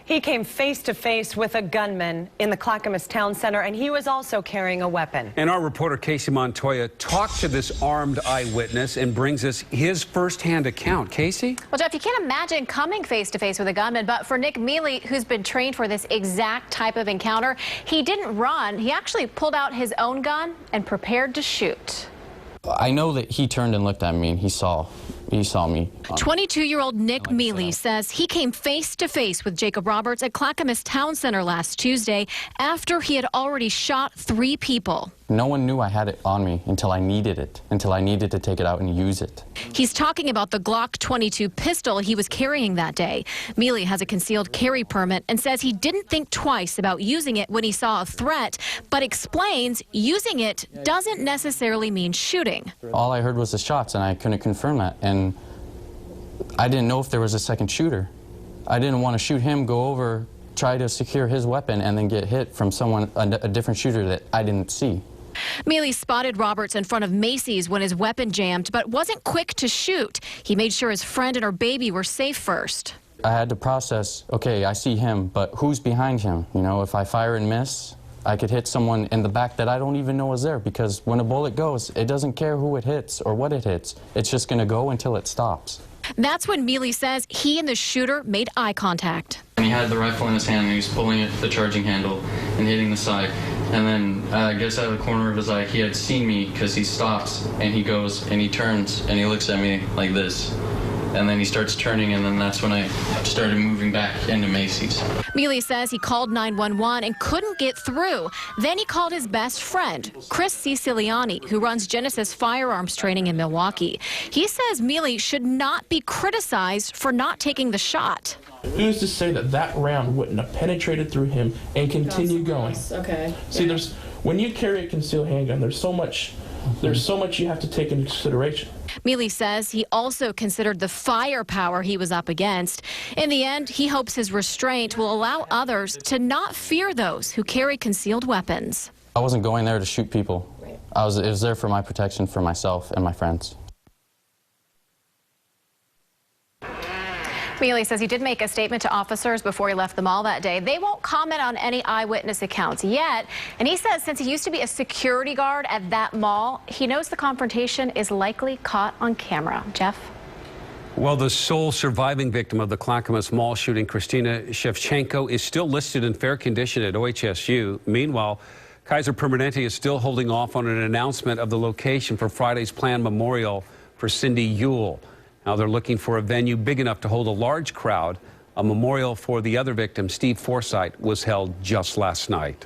He came face to face with a gunman in the Clackamas Town Center, and he was also carrying a weapon. And our reporter Kacey Montoya talked to this armed eyewitness and brings us his firsthand account. Kacey? Well, Jeff, you can't imagine coming face to face with a gunman, but for Nick Mealy, who's been trained for this exact type of encounter, he didn't run. He actually pulled out his own gun and prepared to shoot. I know that he turned and looked at me and he saw me. 22-year-old Nick Mealy says he came face to face with Jacob Roberts at Clackamas Town Center last Tuesday after he had already shot 3 people. No one knew I had it on me until I needed it, until I needed to take it out and use it. He's talking about the Glock 22 pistol he was carrying that day. Mealy has a concealed carry permit and says he didn't think twice about using it when he saw a threat, but explains using it doesn't necessarily mean shooting. All I heard was the shots and I couldn't confirm that, and I didn't know if there was a second shooter. I didn't want to shoot him, go over, try to secure his weapon, and then get hit from someone, a different shooter that I didn't see. Mealy spotted Roberts in front of Macy's when his weapon jammed, but wasn't quick to shoot. He made sure his friend and her baby were safe first. I had to process, okay, I see him, but who's behind him? You know, if I fire and miss, I could hit someone in the back that I don't even know is there, because when a bullet goes, it doesn't care who it hits or what it hits. It's just going to go until it stops. That's when Mealy says he and the shooter made eye contact. He had the rifle in his hand and he was pulling it, the charging handle, and hitting the side. And then I guess out of the corner of his eye, he had seen me because he stops and he goes and he turns and he looks at me like this. And then he starts turning, and then that's when I started moving back into Macy's. Mealy says he called 911 and couldn't get through. Then he called his best friend, Chris Siciliani, who runs Genesis Firearms Training in Milwaukee. He says Mealy should not be criticized for not taking the shot. Who's to say that that round wouldn't have penetrated through him and continue going? Okay. See, when you carry a concealed handgun, there's so much you have to take into consideration. Mealy says he also considered the firepower he was up against. In the end, he hopes his restraint will allow others to not fear those who carry concealed weapons. I wasn't going there to shoot people. It was there for my protection, for myself and my friends. Mealy says he did make a statement to officers before he left the mall that day. They won't comment on any eyewitness accounts yet. And he says since he used to be a security guard at that mall, he knows the confrontation is likely caught on camera. Jeff? Well, the sole surviving victim of the Clackamas Mall shooting, Christina Shevchenko, is still listed in fair condition at OHSU. Meanwhile, Kaiser Permanente is still holding off on an announcement of the location for Friday's planned memorial for Cindy Ewell. Now they're looking for a venue big enough to hold a large crowd. A memorial for the other victim, Steve Forsythe, was held just last night.